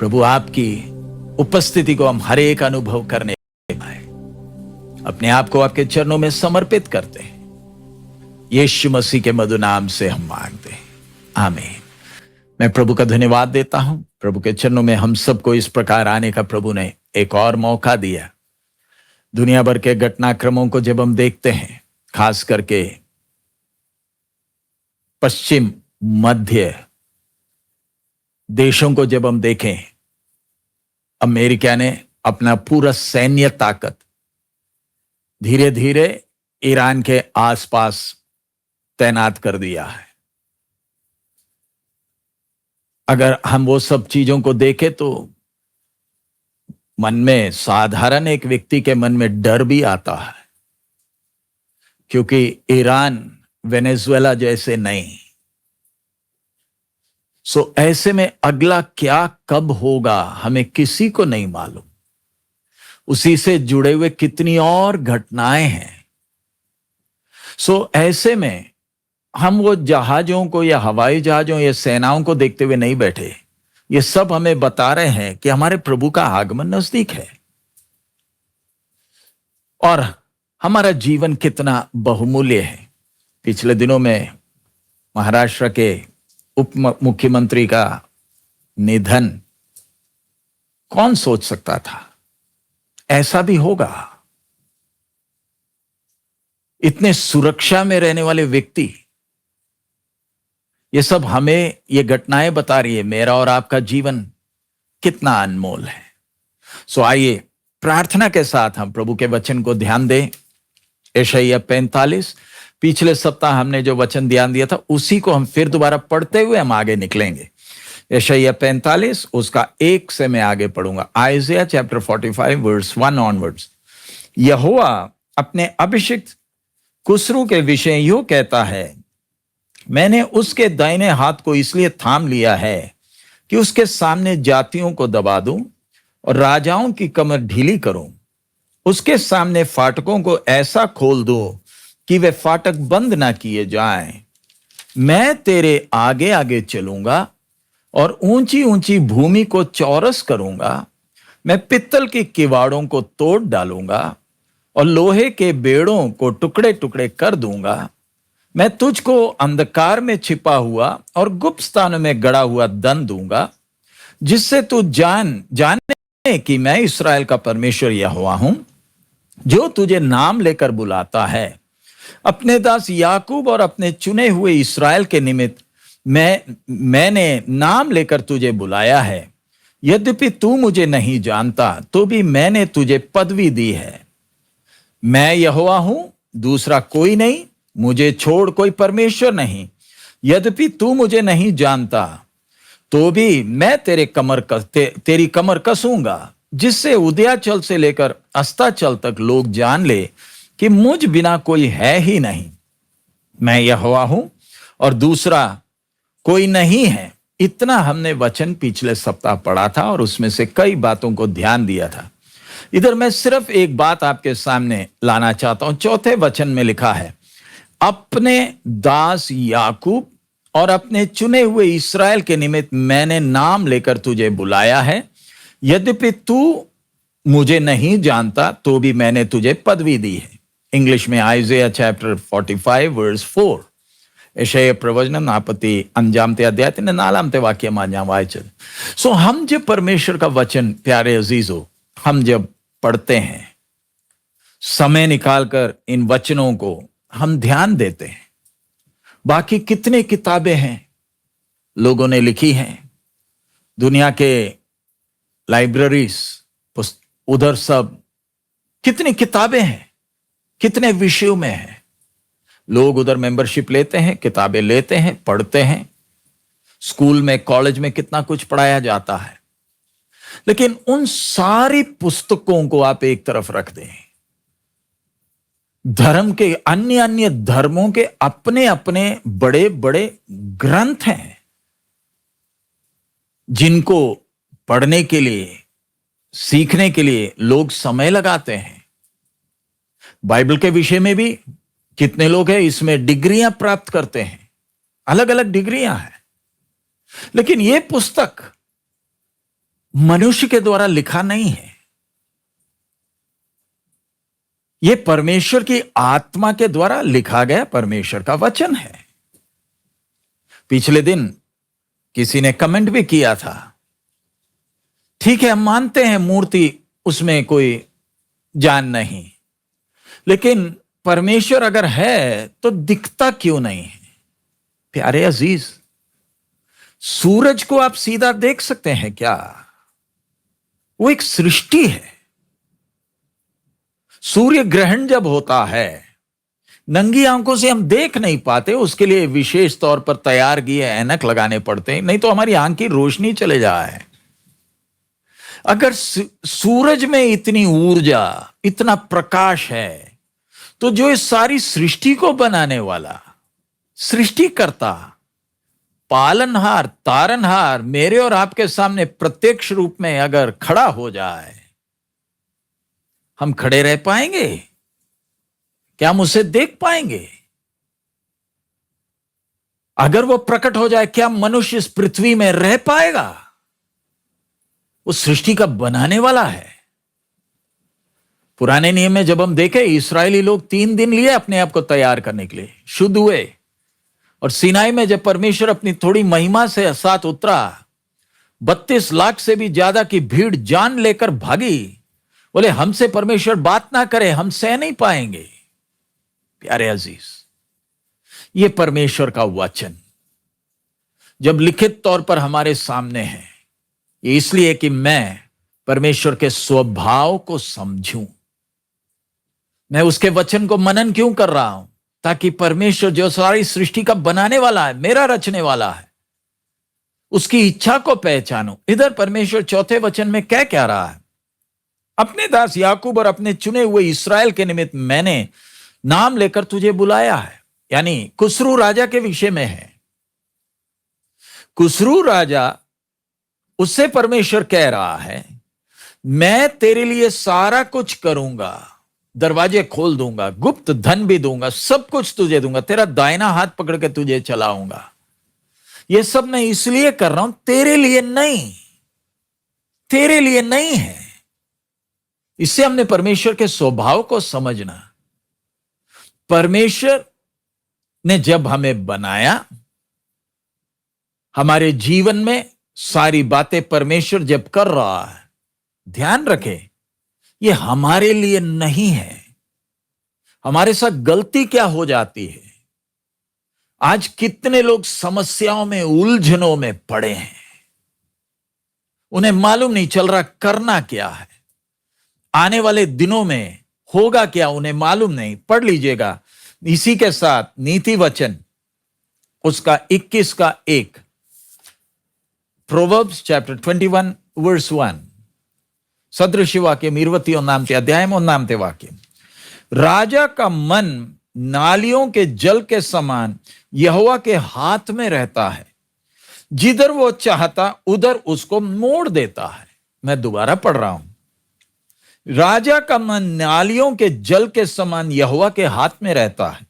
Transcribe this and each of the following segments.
प्रभु आपकी उपस्थिति को हम हर एक अनुभव करने पाए। अपने आप को आपके चरणों में समर्पित करते हैं। यीशु मसीह के मधुर नाम से हम मांगते हैं, आमीन। मैं प्रभु का धन्यवाद देता हूं। प्रभु के चरणों में हम सबको इस प्रकार आने का प्रभु ने एक और मौका दिया। दुनिया भर के घटनाक्रमों को जब हम देखते हैं, खास करके पश्चिम मध्य देशों को जब हम देखें, अमेरिका ने अपना पूरा सैन्य ताकत धीरे धीरे ईरान के आसपास तैनात कर दिया है। अगर हम वो सब चीजों को देखें तो मन में, साधारण एक व्यक्ति के मन में डर भी आता है, क्योंकि ईरान वेनेजुएला जैसे नहीं। ऐसे में अगला क्या कब होगा हमें किसी को नहीं मालूम। उसी से जुड़े हुए कितनी और घटनाएं हैं। ऐसे में हम वो जहाजों को या हवाई जहाजों या सेनाओं को देखते हुए नहीं बैठे। ये सब हमें बता रहे हैं कि हमारे प्रभु का आगमन नजदीक है और हमारा जीवन कितना बहुमूल्य है। पिछले दिनों में महाराष्ट्र के उप मुख्यमंत्री का निधन, कौन सोच सकता था ऐसा भी होगा। इतने सुरक्षा में रहने वाले व्यक्ति, ये सब हमें ये घटनाएं बता रही है मेरा और आपका जीवन कितना अनमोल है। आइए प्रार्थना के साथ हम प्रभु के वचन को ध्यान दें। यशायाह 45, पिछले सप्ताह हमने जो वचन ध्यान दिया था उसी को हम फिर दोबारा पढ़ते हुए हम आगे निकलेंगे। यशायाह 45 उसका 1 से मैं आगे पढ़ूंगा। Isaiah chapter 45 verse 1 onwards. यहोवा अपने अभिषिक्त कुसरू के विषय यूं कहता है, मैंने उसके दाहिने हाथ को इसलिए थाम लिया है कि उसके सामने जातियों को दबा दूं और राजाओं की कमर ढीली करूं। उसके सामने फाटकों को ऐसा खोल दूं कि वे फाटक बंद ना किए जाएं। मैं तेरे आगे आगे चलूंगा और ऊंची ऊंची भूमि को चौरस करूंगा। मैं पित्तल के किवाड़ों को तोड़ डालूंगा और लोहे के बेड़ों को टुकड़े टुकड़े कर दूंगा। मैं तुझको अंधकार में छिपा हुआ और गुप्त स्थानों में गड़ा हुआ धन दूंगा, जिससे तू जाने कि मैं इस्राएल का परमेश्वर यहोवा हूं, जो तुझे नाम लेकर बुलाता है। अपने दास याकूब और अपने चुने हुए इस्राएल के निमित्त मैंने नाम लेकर तुझे बुलाया है। यद्यपि तू मुझे नहीं जानता तो भी मैंने तुझे पदवी दी है। मैं यहोवा हूं, दूसरा कोई नहीं, मुझे छोड़ कोई परमेश्वर नहीं। यद्यपि तू मुझे नहीं जानता तो भी मैं तेरी कमर कसूंगा, जिससे उदयाचल से लेकर अस्ताचल तक लोग जान ले कि मुझ बिना कोई है ही नहीं। मैं यहोवा हूं और दूसरा कोई नहीं है। इतना हमने वचन पिछले सप्ताह पढ़ा था और उसमें से कई बातों को ध्यान दिया था। इधर मैं सिर्फ एक बात आपके सामने लाना चाहता हूं। 4 वचन में लिखा है, अपने दास याकूब और अपने चुने हुए इस्राएल के निमित्त मैंने नाम लेकर तुझे बुलाया है। यद्यपि तू मुझे नहीं जानता तो भी मैंने तुझे पदवी दी है। इंग्लिश में आइज़ाया चैप्टर 45 वर्स 4. यशायाह प्रवचन 45 अध्याय 4 वाक्यમાં જ્યાં વાંચે છે। हम जब परमेश्वर का वचन, प्यारे अजीजों, हम जब पढ़ते हैं, समय निकालकर इन वचनों को हम ध्यान देते हैं। बाकी कितने किताबें हैं लोगों ने लिखी हैं, दुनिया के लाइब्रेरीज, उधर सब कितनी किताबें हैं, कितने विषयों में हैं। लोग उधर मेंबरशिप लेते हैं, किताबें लेते हैं, पढ़ते हैं। स्कूल में, कॉलेज में कितना कुछ पढ़ाया जाता है, लेकिन उन सारी पुस्तकों को आप एक तरफ रख दें। धर्म के अन्य अन्य धर्मों के अपने अपने बड़े बड़े ग्रंथ हैं, जिनको पढ़ने के लिए, सीखने के लिए लोग समय लगाते हैं। बाइबल के विषय में भी कितने लोग हैं इसमें डिग्रियां प्राप्त करते हैं, अलग अलग डिग्रियां हैं। लेकिन यह पुस्तक मनुष्य के द्वारा लिखा नहीं है, यह परमेश्वर की आत्मा के द्वारा लिखा गया परमेश्वर का वचन है। पिछले दिन किसी ने कमेंट भी किया था, ठीक है हम मानते हैं मूर्ति उसमें कोई जान नहीं, लेकिन परमेश्वर अगर है तो दिखता क्यों नहीं है? प्यारे अजीज, सूरज को आप सीधा देख सकते हैं क्या? वो एक सृष्टि है। सूर्य ग्रहण जब होता है, नंगी आंखों से हम देख नहीं पाते, उसके लिए विशेष तौर पर तैयार किए ऐनक लगाने पड़ते हैं, नहीं तो हमारी आंख की रोशनी चले जाए। अगर सूरज में इतनी ऊर्जा, इतना प्रकाश है, तो जो इस सारी सृष्टि को बनाने वाला सृष्टिकर्ता, पालनहार, तारनहार मेरे और आपके सामने प्रत्यक्ष रूप में अगर खड़ा हो जाए, हम खड़े रह पाएंगे क्या? हम उसे देख पाएंगे? अगर वो प्रकट हो जाए, क्या मनुष्य इस पृथ्वी में रह पाएगा? उस सृष्टि का बनाने वाला है। पुराने नियम में जब हम देखें, इस्राएली लोग 3 दिन लिए अपने आप को तैयार करने के लिए, शुद्ध हुए, और सिनाई में जब परमेश्वर अपनी थोड़ी महिमा से साथ उतरा, 32 लाख से भी ज्यादा की भीड़ जान लेकर भागी। बोले हमसे परमेश्वर बात ना करे, हम सह नहीं पाएंगे। प्यारे अजीज, ये परमेश्वर का वचन जब लिखित तौर पर हमारे सामने है, ये इसलिए कि मैं परमेश्वर के स्वभाव को समझूं। मैं उसके वचन को मनन क्यों कर रहा हूं? ताकि परमेश्वर जो सारी सृष्टि का बनाने वाला है, मेरा रचने वाला है, उसकी इच्छा को पहचानूं। इधर परमेश्वर चौथे वचन में क्या रहा है? अपने दास याकूब और अपने चुने हुए इस्राएल के निमित्त मैंने नाम लेकर तुझे बुलाया है। यानी कुसरू राजा के विषय में है। कुसरू राजा, उससे परमेश्वर कह रहा है, मैं तेरे लिए सारा कुछ करूंगा, दरवाजे खोल दूंगा, गुप्त धन भी दूंगा, सब कुछ तुझे दूंगा, तेरा दाहिना हाथ पकड़ के तुझे चलाऊंगा। ये सब मैं इसलिए कर रहा हूं, तेरे लिए नहीं, तेरे लिए नहीं है। इससे हमने परमेश्वर के स्वभाव को समझना। परमेश्वर ने जब हमें बनाया, हमारे जीवन में सारी बातें परमेश्वर जब कर रहा है, ध्यान रखें, ये हमारे लिए नहीं है। हमारे साथ गलती क्या हो जाती है? आज कितने लोग समस्याओं में, उलझनों में पड़े हैं, उन्हें मालूम नहीं चल रहा करना क्या है, आने वाले दिनों में होगा क्या उन्हें मालूम नहीं। पढ़ लीजिएगा इसी के साथ नीति वचन उसका 21 का 1, प्रोवर्ब्स चैप्टर 21 वर्स 1, सदृश वाक्यम 21 अध्यायम 1 वाक्यम। राजा का मन नालियों के जल के समान यहोवा के हाथ में रहता है, जिधर वो चाहता उधर उसको मोड़ देता है। मैं दोबारा पढ़ रहा हूं, राजा का मन नालियों के जल के समान यहोवा के हाथ में रहता है,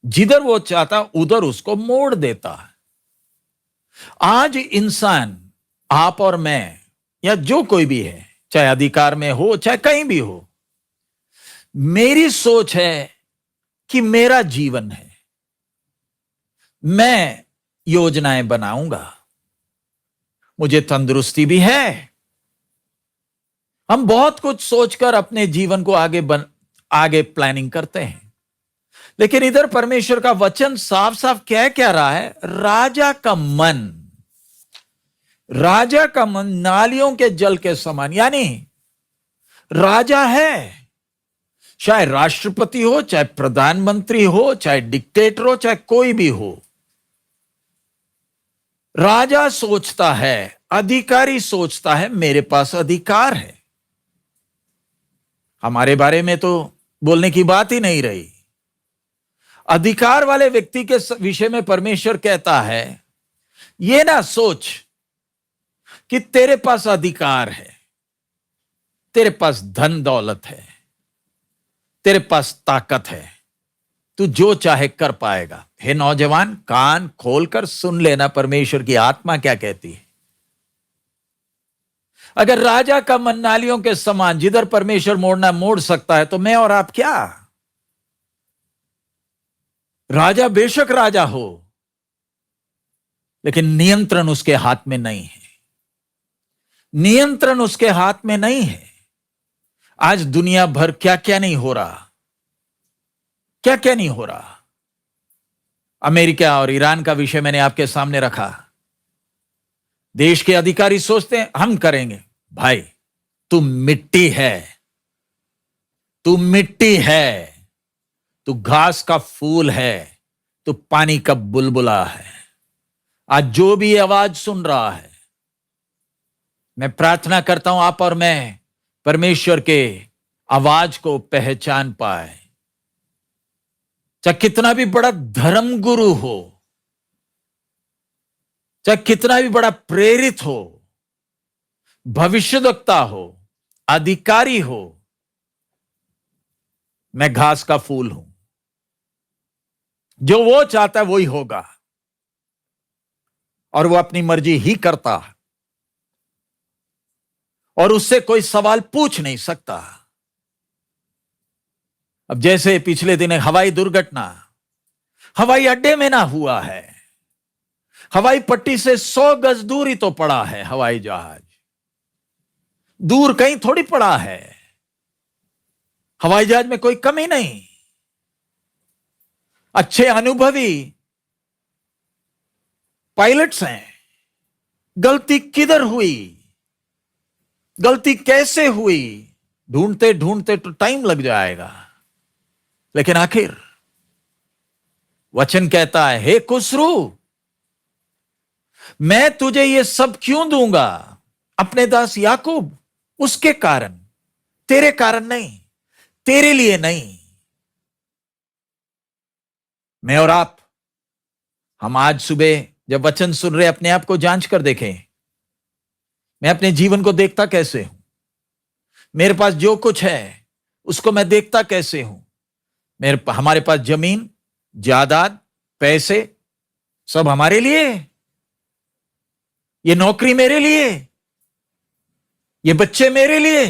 जिधर वो चाहता उधर उसको मोड़ देता है। आज इंसान, आप और मैं, या जो कोई भी है, चाहे अधिकार में हो चाहे कहीं भी हो, मेरी सोच है कि मेरा जीवन है, मैं योजनाएं बनाऊंगा, मुझे तंदुरुस्ती भी है। हम बहुत कुछ सोचकर अपने जीवन को आगे प्लानिंग करते हैं, लेकिन इधर परमेश्वर का वचन साफ साफ क्या रहा है? राजा का मन नालियों के जल के समान, यानी राजा है, चाहे राष्ट्रपति हो, चाहे प्रधानमंत्री हो, चाहे डिक्टेटर हो, चाहे कोई भी हो, राजा सोचता है, अधिकारी सोचता है, मेरे पास अधिकार है। हमारे बारे में तो बोलने की बात ही नहीं रही। अधिकार वाले व्यक्ति के विषय में परमेश्वर कहता है, यह ना सोच कि तेरे पास अधिकार है, तेरे पास धन दौलत है, तेरे पास ताकत है, तू जो चाहे कर पाएगा। हे नौजवान, कान खोलकर सुन लेना, परमेश्वर की आत्मा क्या कहती है। अगर राजा का मन नालियों के समान जिधर परमेश्वर मोड़ना मोड़ सकता है, तो मैं और आप क्या? राजा बेशक राजा हो, लेकिन नियंत्रण उसके हाथ में नहीं है। नियंत्रण उसके हाथ में नहीं है। आज दुनिया भर क्या क्या नहीं हो रहा, क्या क्या नहीं हो रहा। अमेरिका और ईरान का विषय मैंने आपके सामने रखा। देश के अधिकारी सोचते हैं हम करेंगे। भाई, तू मिट्टी है, तू मिट्टी है, तू घास का फूल है, तू पानी का बुलबुला है। आज जो भी आवाज सुन रहा है, मैं प्रार्थना करता हूं आप और मैं परमेश्वर के आवाज को पहचान पाए। चाहे कितना भी बड़ा धर्म गुरु हो, चाहे कितना भी बड़ा प्रेरित हो, भविष्यद्वक्ता हो, अधिकारी हो, मैं घास का फूल हूं। जो वो चाहता है वही होगा, और वो अपनी मर्जी ही करता है, और उससे कोई सवाल पूछ नहीं सकता। अब जैसे पिछले दिन एक हवाई दुर्घटना हवाई अड्डे में ना हुआ है, हवाई पट्टी से 100 गज दूर ही तो पड़ा है हवाई जहाज, दूर कहीं थोड़ी पड़ा है। हवाई जहाज में कोई कमी नहीं। अच्छे अनुभवी पायलट्स हैं। गलती किधर हुई, गलती कैसे हुई, ढूंढते ढूंढते तो टाइम लग जाएगा, लेकिन आखिर वचन कहता है, हे कुसरू, मैं तुझे ये सब क्यों दूंगा? अपने दास याकूब, उसके कारण, तेरे कारण नहीं, तेरे लिए नहीं। मैं और आप, हम आज सुबह जब वचन सुन रहे, अपने आप को जांच कर देखें। मैं अपने जीवन को देखता कैसे हूं? मेरे पास जो कुछ है उसको मैं देखता कैसे हूं? हमारे पास जमीन, जायदाद, पैसे सब हमारे लिए, ये नौकरी मेरे लिए, ये बच्चे मेरे लिए,